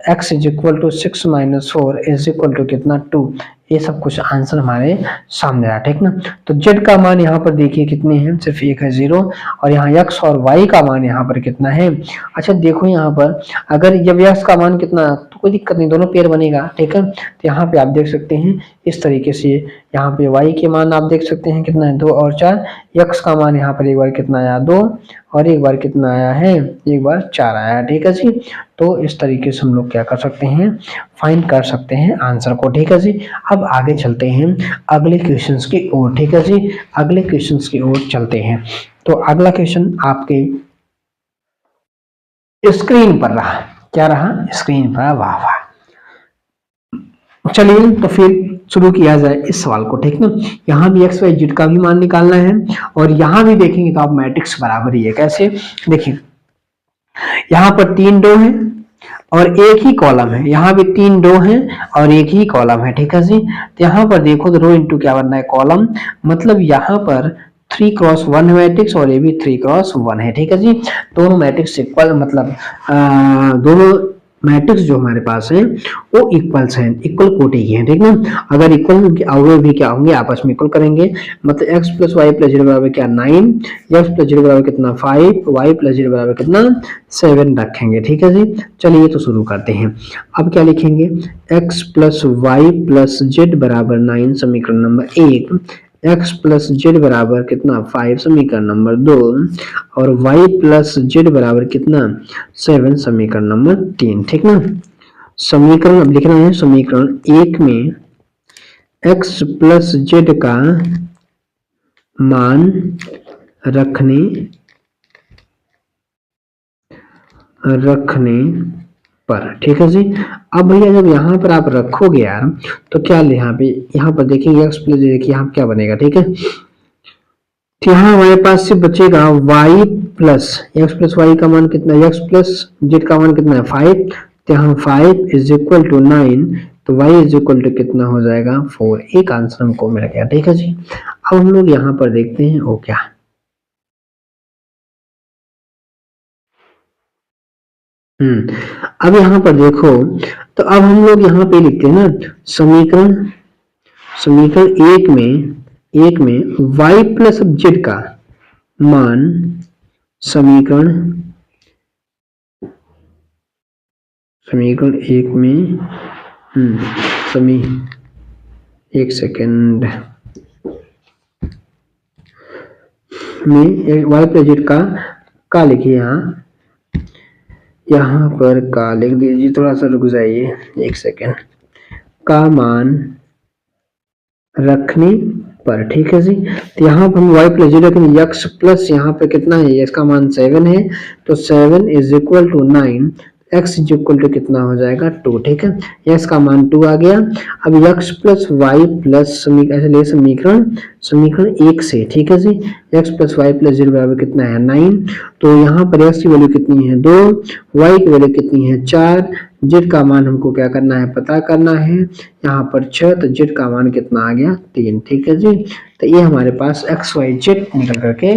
x is equal to 6 minus 4 is equal to कितना 2। ये सब कुछ आंसर हमारे सामने आया, ठीक ना। तो z का मान यहाँ पर देखिए कितने हैं, सिर्फ एक है 0, और यहाँ x और y का मान यहाँ पर कितना है। अच्छा देखो यहाँ पर अगर जब x का मान कितना तो कोई दिक्कत नहीं, दोनों पेयर बनेगा, ठीक है। तो यहाँ पे आप देख सकते हैं इस तरीके से, यहाँ पे y के मान आप देख सकते हैं कितना है 2 और 4, x का मान यहाँ पर एक बार कितना आया 2 और एक बार कितना आया है, एक बार 4 आया, ठीक है जी। तो इस तरीके से हम लोग क्या कर सकते हैं, फाइंड कर सकते हैं आंसर को, ठीक है जी। अब आगे चलते हैं अगले क्वेश्चंस की ओर, ठीक है जी, अगले क्वेश्चंस की ओर चलते हैं। तो अगला क्वेश्चन आपके स्क्रीन पर रहा, क्या रहा स्क्रीन पर, वाह वाह। चलिए तो फिर शुरू किया जाए इस सवाल को, ठीक ना। यहाँ भी एक्स वाई जेड का भी मान निकालना है और यहाँ भी देखेंगे तो आप मैट्रिक्स बराबर ही है। कैसे, देखिए यहाँ पर 3 रो है और एक ही कॉलम है, यहाँ भी 3 रो है और एक ही कॉलम है, ठीक है जी। तो यहाँ पर देखो तो रो इंटू क्या बनना है कॉलम, मतलब यहाँ पर 3 क्रॉस 1 मैट्रिक्स और ये भी 3 क्रॉस 1 है, ठीक है जी। दोनों मैट्रिक्स इक्वल, मतलब दोनों मैट्रिक्स जो हमारे पास है वो इक्वल्स हैं, इक्वल कोटि की हैं, ठीक ना। अगर इक्वल होंगे भी क्या होंगे, आपस में इक्वल करेंगे, मतलब x plus Y plus zero बराबर क्या 9, x प्लस जीरो बराबर कितना 5, y प्लस जीरो बराबर कितना 7 रखेंगे, ठीक है जी। चलिए तो शुरू करते हैं। अब क्या लिखेंगे, x plus Y plus Z बराबर 9 समीकरण नंबर 1, x प्लस जेड बराबर कितना 5 समीकरण नंबर 2 और y प्लस जेड बराबर कितना 7 समीकरण नंबर 3, ठीक ना। समीकरण अब लिखना है, समीकरण 1 में x प्लस जेड का मान रखने पर, ठीक है जी। अब भैया जब यहाँ पर आप रखोगे यार तो क्या यहाँ पर देखेंगे x प्लस देखिए यहाँ क्या बनेगा, ठीक है। तो यहाँ हमारे पास से बचेगा y plus X plus Y का मान कितना, x प्लस जेड का मान कितना है 5, तो यहाँ 5 इज इक्वल टू 9, तो y इज इक्वल टू कितना हो जाएगा 4। एक आंसर हमको मिल गया, ठीक है जी। अब हम लोग यहाँ पर देखते हैं वो क्या, अब यहाँ पर देखो तो अब हम लोग यहाँ पे लिखते हैं ना, समीकरण 1 में y प्लस जेड का मान, समीकरण 1 में एक सेकेंड में y प्लस जेड का लिखिए, यहाँ पर का लिख दीजिए, थोड़ा सा रुक जाइए एक सेकेंड, का मान रखने पर, ठीक है जी। तो यहाँ पर हम y प्लस जेड रखेंगे, x प्लस यहाँ पे कितना है, इसका मान 7 है, तो 7 is equal to 9, x is equal to कितना हो जाएगा 2, ठीक है, x का मान 2 आ गया। अब x प्लस वाई प्लस समीकरण समीकरण 1 से, ठीक है जी, x प्लस वाई प्लस 0 बराबर कितना है 9। तो यहाँ पर x की वैल्यू कितनी है 2, y की वैल्यू कितनी है 4, z का मान हमको क्या करना है पता करना है, यहाँ पर 6, तो z का मान कितना आ गया 3, ठीक है जी। तो ये हमारे पास एक्स वाई जेड निकल करके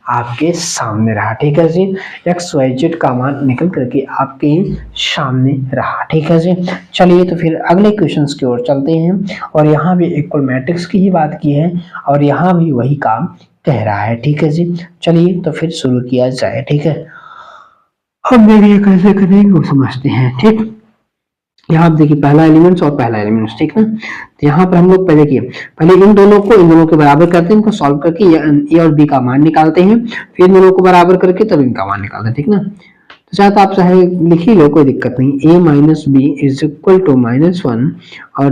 आपके सामने रहा, ठीक है जी, एक्स वाई जेड का मान निकल करके आपके सामने रहा, ठीक है जी। चलिए तो फिर अगले क्वेश्चंस की ओर चलते हैं, और यहाँ भी इक्वल मैट्रिक्स की ही बात की है और यहाँ भी वही काम कह रहा है, ठीक है जी। चलिए तो फिर शुरू किया जाए, ठीक है। हम देखिए कैसे करेंगे वो समझते हैं, ठीक। यहाँ आप देखिए पहला एलिमेंट्स और पहला एलिमेंट्स, ठीक ना। तो यहाँ पर हम लोग पहले इन दोनों के बराबर करते हैं, इनको सॉल्व करके ए और बी का मान निकालते हैं, फिर इन दोनों को बराबर करके तब इनका मान निकालते हैं, ठीक ना। तो चाहे तो आप चाहे लिख ही लो, कोई दिक्कत नहीं। a minus B is equal to -1 और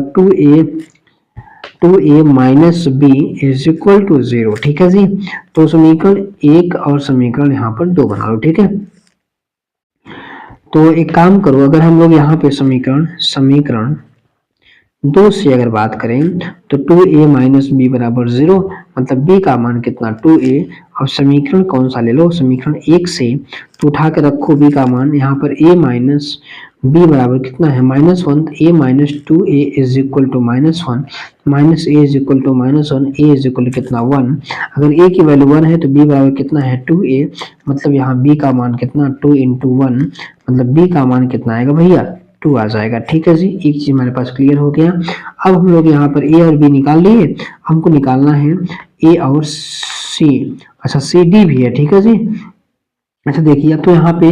2a minus B is equal to 0, ठीक है जी। तो समीकरण 1 और समीकरण यहाँ पर 2 बना लो, ठीक है। तो एक काम करो, अगर हम लोग यहाँ पे समीकरण 2 से अगर बात करें तो 2a माइनस बी बराबर 0, मतलब b का मान कितना 2a। अब समीकरण कौन सा ले लो, समीकरण 1 से, तो उठा के रखो b का मान, यहाँ पर a माइनस b बराबर कितना है -1, a minus 2a is equal to -1, minus a is equal to -1, a is equal to कितना 1। अगर a की वैल्यू 1 है तो b बराबर कितना है 2a, मतलब यहाँ b का मान कितना 2 इंटू 1, मतलब b का मान कितना आएगा भैया 2 आ जाएगा, ठीक है जी। एक चीज हमारे पास क्लियर हो गया। अब हम लोग यहाँ पर a और b निकाल लिए, हमको निकालना है a और c, अच्छा c d भी है, ठीक है जी। अच्छा देखिए अब तो यहाँ पे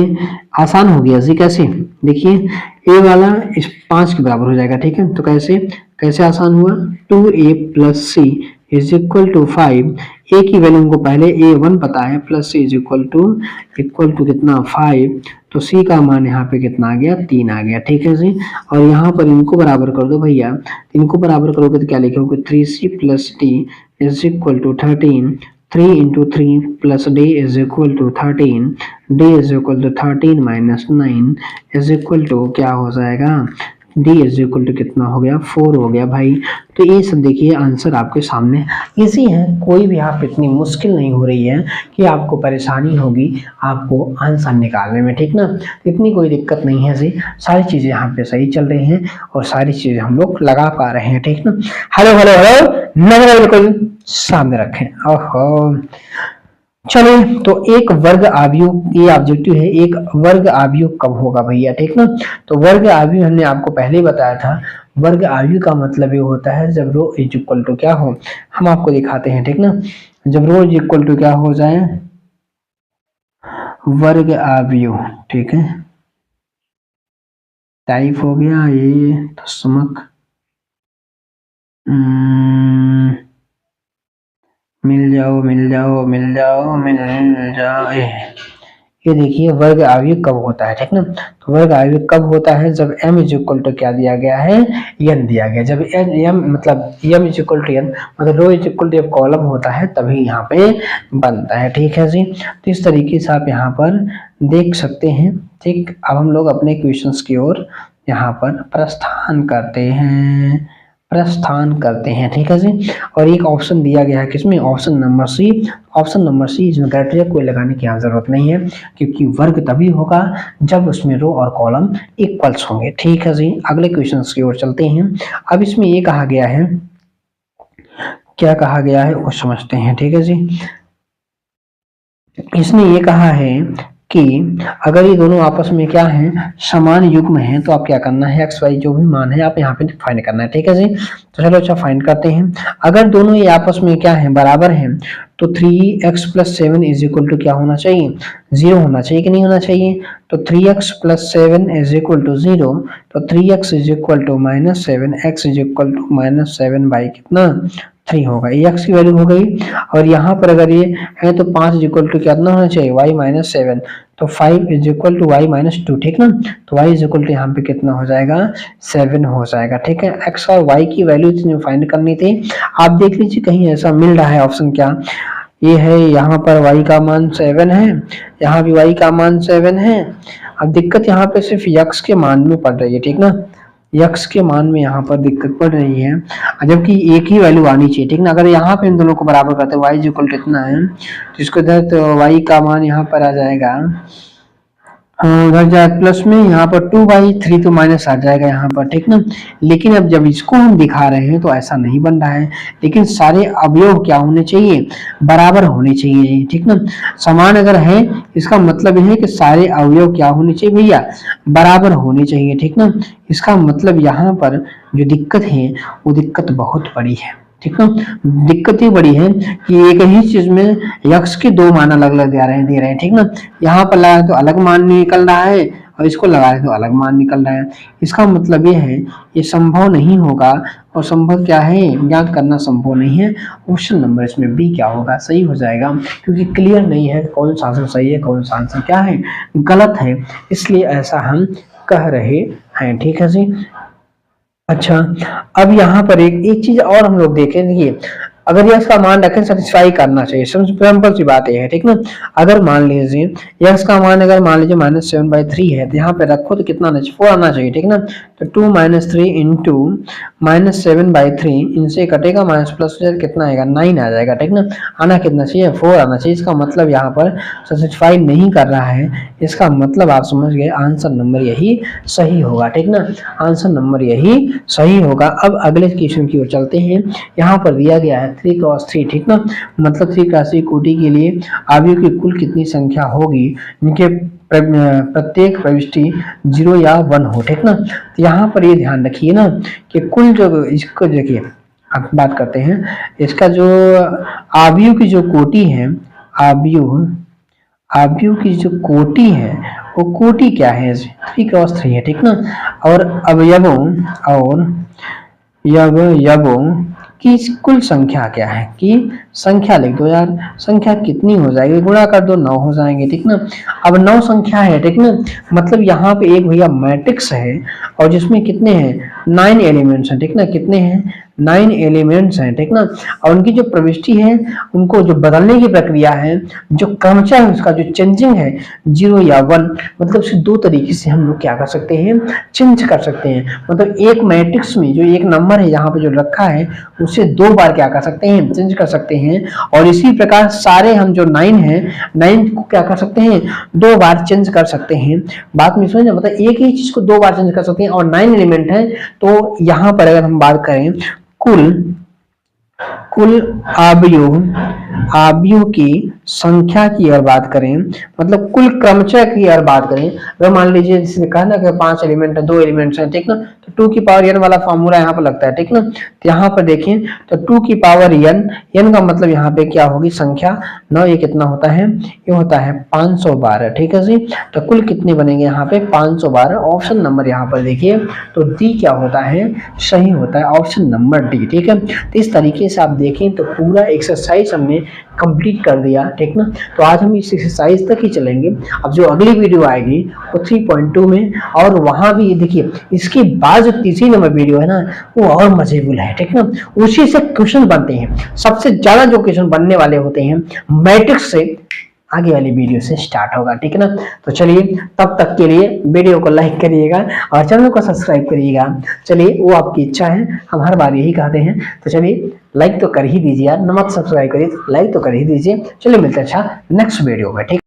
आसान हो गया जी, कैसे देखिए a वाला इस 5 के बराबर हो जाएगा, ठीक है। तो कैसे आसान हुआ, 2a plus C is equal to 5, a की वैल्यू हमको पहले a1 पता है, plus C is equal to कितना 5, तो c का मान यहाँ पे कितना आ गया 3 आ गया, ठीक है जी। और यहाँ पर इनको बराबर कर दो भैया, इनको बराबर करोगे तो क्या लिखोगे 3c plus d is equal to 13, 3 into 3 plus d is equal to 13, d is equal to 13 minus 9 is equal to क्या हो जाएगा, d इज इक्वल टू कितना हो गया 4 हो गया भाई। तो ये सब देखिए आंसर आपके सामने इजी है, कोई भी आप इतनी मुश्किल नहीं हो रही है कि आपको परेशानी होगी आपको आंसर निकालने में, ठीक ना। इतनी कोई दिक्कत नहीं है जी, सारी चीजें यहाँ पे सही चल रही हैं और सारी चीजें हम लोग लगा पा रहे हैं, ठीक ना। हेलो हेलो हेलो, नजर बिल्कुल सामने रखें। ओहो चलिए तो एक वर्ग आव्यूह, ये ऑब्जेक्टिव है, एक वर्ग आव्यूह कब होगा भैया, ठीक ना। तो वर्ग आव्यूह हमने आपको पहले ही बताया था, वर्ग आव्यूह का मतलब ये होता है जब रो इज इक्वल टू क्या हो, हम आपको दिखाते हैं, ठीक ना। जब रो इज इक्वल टू क्या हो जाए, वर्ग आव्यूह, ठीक है। टाइप हो गया ये तो समक मिल जाओ। ये देखिए वर्ग आव्यूह कब होता है, ठीक ना। तो वर्ग आव्यूह कब होता है, जब m इज इक्वल टू क्या दिया गया है, n दिया गया। जब m मतलब m is equal to n, मतलब रो इज इक्वल टू जब कॉलम होता है तभी यहाँ पे बनता है, ठीक है जी। तो इस तरीके से आप यहाँ पर देख सकते हैं, ठीक। अब हम लोग अपने क्वेश्चंस की ओर यहाँ पर प्रस्थान करते हैं, ठीक है जी। और एक ऑप्शन दिया गया है किसमें, ऑप्शन नंबर सी, इसमें क्राइटेरिया कोई लगाने की जरूरत नहीं है, क्योंकि वर्ग तभी होगा जब उसमें रो और कॉलम इक्वल्स होंगे, ठीक है जी। अगले क्वेश्चंस की ओर चलते हैं। अब इसमें ये कहा गया है, क्या कहा गया है वो समझते हैं, ठीक है जी। इसने ये कहा है कि अगर ये दोनों आपस में क्या है, समान युग्म है, तो आप क्या करना है, एक्स वाई जो भी मान है आप यहाँ पे फाइंड करना है, ठीक है जी। तो चलो अच्छा फाइंड करते हैं। अगर दोनों ये आपस में क्या है, बराबर हैं, तो 3x plus 7 is equal to क्या होना चाहिए, 0 होना चाहिए कि नहीं होना चाहिए। तो 3x plus 7 is equal to 0, तो 3x is equal to -7, x is equal to -7 by कितना 3 होगा, ये x की वैल्यू हो गई। और यहाँ पर अगर ये है तो 5 इज इक्वल टू कितना होना चाहिए, y माइनस 7, तो 5 is equal to y minus 2, ठीक ना। तो y इज इक्वल टू यहाँ पे कितना हो जाएगा 7 हो जाएगा, ठीक है। x और y की वैल्यू फाइंड करनी थी। आप देख लीजिए कहीं ऐसा मिल रहा है ऑप्शन, क्या ये है, यहाँ पर y का मान 7 है, यहाँ भी y का मान 7 है, अब दिक्कत यहाँ पे सिर्फ यक्स के मान में पड़ रही है, ठीक ना, यक्स के मान में यहाँ पर दिक्कत पड़ रही है, जबकि एक ही वैल्यू आनी चाहिए, ठीक ना। अगर यहाँ पे इन दोनों को बराबर करते हैं, y इक्वल टू इतना है तो इसको इधर, तो y का मान यहाँ पर आ जाएगा, उधर जाए प्लस में, यहाँ पर 2/3 तो माइनस आ जाएगा यहाँ पर, ठीक ना। लेकिन अब जब इसको हम दिखा रहे हैं तो ऐसा नहीं बन रहा है, लेकिन सारे अवयव क्या होने चाहिए, बराबर होने चाहिए, ठीक ना। समान अगर है इसका मतलब यह है कि सारे अवयव क्या होने चाहिए भैया, बराबर होने चाहिए, ठीक ना। इसका मतलब यहाँ पर जो दिक्कत है वो दिक्कत बहुत बड़ी है, ठीक है। दिक्कत ये बड़ी है कि एक ही चीज में यक्स के दो मान अलग अलग दे रहे हैं, ठीक ना। यहाँ पर लगा तो अलग मान निकल रहा है और इसको लगा रहे तो अलग मान निकल रहा है। इसका मतलब ये है ये संभव नहीं होगा, और संभव क्या है, ज्ञात करना संभव नहीं है। ऑप्शन नंबर इसमें बी क्या होगा, सही हो जाएगा, क्योंकि क्लियर नहीं है कौन सा आंसर सही है कौन सा आंसर क्या है, गलत है, इसलिए ऐसा हम कह रहे हैं, ठीक है जी। अच्छा, अब यहाँ पर एक चीज और हम लोग देखें, देखिए अगर यह इसका मान रखें सेटिस्फाई करना चाहिए, सिंपल सी बात है, ठीक ना। अगर मान लीजिए यह इसका मान अगर मान लीजिए -7/3 है तो यहाँ पे रखो तो कितना आना चाहिए, 4 आना चाहिए, ठीक ना। तो 2 - 3 इंटू -7/3, इनसे कटेगा माइनस प्लस कितना आएगा, 9 आ जाएगा, ठीक ना। आना कितना चाहिए, 4 आना चाहिए। इसका मतलब यहाँ पर सेटिस्फाई नहीं कर रहा है, इसका मतलब आप समझ गए आंसर नंबर यही सही होगा, ठीक ना, आंसर नंबर यही सही होगा। अब अगले क्वेश्चन की ओर चलते हैं। यहाँ पर दिया गया है 3×3, ठीक ना, मतलब 3 राशि कोटि के लिए अवयव की कुल कितनी संख्या होगी जिनके प्रत्येक प्रविष्टि 0 या 1 हो, ठीक ना। तो यहाँ पर ये ध्यान रखिए ना कि कुल जो इसको देखिए, अब बात करते हैं इसका जो अवयव की जो कोटि है, अवयव की जो कोटि है वो कोटि क्या है, 3×3 है, ठीक ना। और अवयवों की कुल संख्या क्या है, कि संख्या लिख दो यार, संख्या कितनी हो जाएगी, गुणा कर दो 9 हो जाएंगे, ठीक ना। अब 9 संख्या है, ठीक ना, मतलब यहाँ पे एक भैया मैट्रिक्स है और जिसमें कितने हैं, 9 एलिमेंट्स हैं, ठीक ना, कितने हैं, 9 एलिमेंट्स हैं, ठीक ना। और उनकी जो प्रविष्टि है, उनको जो बदलने की प्रक्रिया है, जो क्रमशः है उसका जो चेंजिंग है 0 या 1, मतलब इसे दो तरीके से हम लोग क्या कर सकते हैं, चेंज कर सकते हैं। मतलब एक मैट्रिक्स में जो एक नंबर है यहाँ पे जो रखा है उसे 2 बार क्या कर सकते हैं, चेंज कर सकते हैं। और इसी प्रकार सारे हम जो 9 हैं, 9 को क्या कर सकते हैं, 2 बार चेंज कर सकते हैं। बात में समझे, मतलब एक ही चीज को 2 बार चेंज कर सकते हैं और 9 एलिमेंट है। तो यहाँ पर अगर हम बात करें कुल अवयव की संख्या की अगर बात करें, मतलब कुल क्रमचय की अगर बात करें, अगर मान लीजिए जिसने कहा ना कि 5 एलिमेंट है, 2 एलिमेंट्स हैं, ठीक ना, तो 2 की पावर n वाला फॉर्मूला यहाँ पर लगता है, ठीक ना। तो यहाँ पर देखें तो 2 की पावर n का मतलब यहाँ पे क्या होगी, संख्या 9, ये कितना होता है, ये होता है 512, ठीक है जी। तो कुल कितने बनेंगे यहाँ पे, 512। ऑप्शन नंबर यहाँ पर देखिए तो डी क्या होता है, सही होता है ऑप्शन नंबर डी, ठीक है। तो इस तरीके से आप देखें तो पूरा एक्सरसाइज हमने कंप्लीट कर दिया, ठीक ना। तो आज हम इस एक्सरसाइज तक ही चलेंगे। अब जो अगली वीडियो आएगी वो 3.2 में, और वहां भी देखिए इसके बाद जो तीसरी नंबर वीडियो है ना वो और मजेबुल है, ठीक ना। उसी से क्वेश्चन बनते हैं, सबसे ज्यादा जो क्वेश्चन बनने वाले होते हैं मैट्रिक्स से आगे वाली वीडियो से स्टार्ट होगा, ठीक है ना। तो चलिए तब तक के लिए वीडियो को लाइक करिएगा और चैनल को सब्सक्राइब करिएगा। चलिए वो आपकी इच्छा है, हम हर बार यही कहते हैं। तो चलिए लाइक तो कर ही दीजिए यार, नमक सब्सक्राइब करिए, लाइक तो कर ही दीजिए। चलिए मिलते हैं अच्छा नेक्स्ट वीडियो में, ठीक।